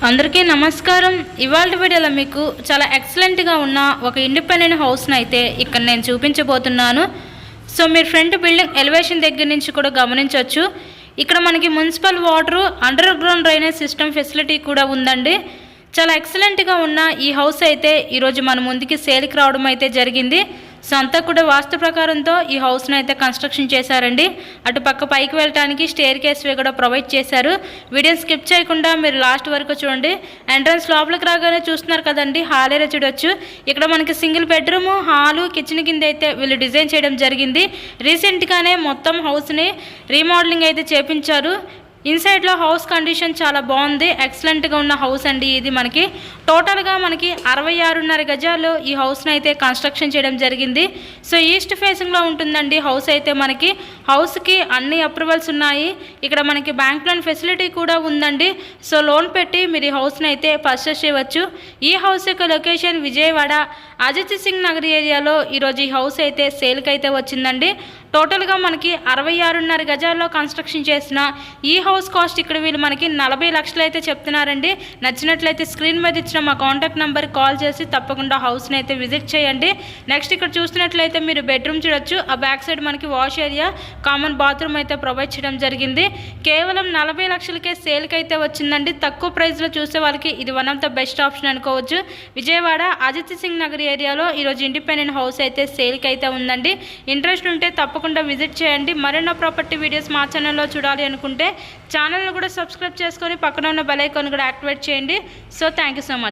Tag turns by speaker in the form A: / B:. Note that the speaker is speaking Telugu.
A: అందరికీ నమస్కారం. ఇవాళ వీడియోలో మీకు చాలా ఎక్సలెంట్గా ఉన్న ఒక ఇండిపెండెంట్ హౌస్ని అయితే ఇక్కడ నేను చూపించబోతున్నాను. సో మీరు ఫ్రంట్ బిల్డింగ్ ఎలివేషన్ దగ్గర నుంచి కూడా గమనించవచ్చు. ఇక్కడ మనకి municipal water, under ground drainage system facility కూడా ఉందండి. చాలా ఎక్సలెంట్గా ఉన్న ఈ హౌస్ అయితే ఈరోజు మన ముందుకి సేల్కి రావడం అయితే జరిగింది. సో అంతా కూడా వాస్తు ప్రకారంతో ఈ హౌస్ని అయితే కన్స్ట్రక్షన్ చేశారండి. అటు పక్క పైకి వెళ్ళడానికి స్టేర్ కేస్వే కూడా ప్రొవైడ్ చేశారు. వీడియోని స్కిప్ చేయకుండా మీరు లాస్ట్ వరకు చూడండి. ఎంట్రన్స్ లోపలికి రాగానే చూస్తున్నారు కదండి, హాల్ ఏరియా చూడొచ్చు. ఇక్కడ మనకి సింగిల్ బెడ్రూమ్, హాలు, కిచెన్ కింద అయితే వీళ్ళు డిజైన్ చేయడం జరిగింది. రీసెంట్గానే మొత్తం హౌస్ని రీమోడలింగ్ అయితే చేపించారు. ఇన్సైడ్లో హౌస్ కండిషన్ చాలా బాగుంది. ఎక్సలెంట్గా ఉన్న హౌస్ అండి ఇది. మనకి టోటల్గా మనకి 66.5 గజాలు ఈ హౌస్ని అయితే కన్స్ట్రక్షన్ చేయడం జరిగింది. సో ఈస్ట్ ఫేసింగ్లో ఉంటుందండి హౌస్ అయితే. మనకి హౌస్కి అన్ని అప్రూవల్స్ ఉన్నాయి. ఇక్కడ మనకి బ్యాంక్ లోన్ ఫెసిలిటీ కూడా ఉందండి. సో లోన్ పెట్టి మీరు ఈ హౌస్ని అయితే పర్చేస్ చేయవచ్చు. ఈ హౌస్ యొక్క లొకేషన్ విజయవాడ అజిత్ సింగ్ నగర్ ఏరియాలో ఈరోజు ఈ హౌస్ అయితే సేల్కి అయితే వచ్చిందండి. టోటల్గా మనకి 66.5 గజాల్లో కన్స్ట్రక్షన్ చేసిన ఈ హౌస్ కాస్ట్ ఇక్కడ వీళ్ళు మనకి 40 లక్షలు అయితే చెప్తున్నారండి. నచ్చినట్లయితే స్క్రీన్ మీద ఇచ్చిన మా కాంటాక్ట్ నెంబర్ కాల్ చేసి తప్పకుండా హౌస్ని అయితే విజిట్ చేయండి. నెక్స్ట్ ఇక్కడ చూస్తున్నట్లయితే మీరు బెడ్రూమ్ చూడొచ్చు. ఆ బ్యాక్ సైడ్ మనకి వాష్ ఏరియా, కామన్ బాత్రూమ్ అయితే ప్రొవైడ్ చేయడం జరిగింది. కేవలం 40 లక్షలకే సేల్కి అయితే వచ్చిందండి. తక్కువ ప్రైస్లో చూసే వాళ్ళకి ఇది one of the best option అనుకోవచ్చు. విజయవాడ అజిత్ సింగ్ నగర్ ఏరియాలో ఈరోజు ఇండిపెండెంట్ హౌస్ అయితే సేల్కి అయితే ఉందండి. ఇంట్రెస్ట్ ఉంటే తప్పకుండా విజిట్ చేయండి. మరెన్నో ప్రాపర్టీ వీడియోస్ మా ఛానల్లో చూడాలి అనుకుంటే ఛానల్ని కూడా సబ్స్క్రైబ్ చేసుకొని పక్కన ఉన్న బెల్ ఐకాన్ కూడా యాక్టివేట్ చేయండి. So thank you so much.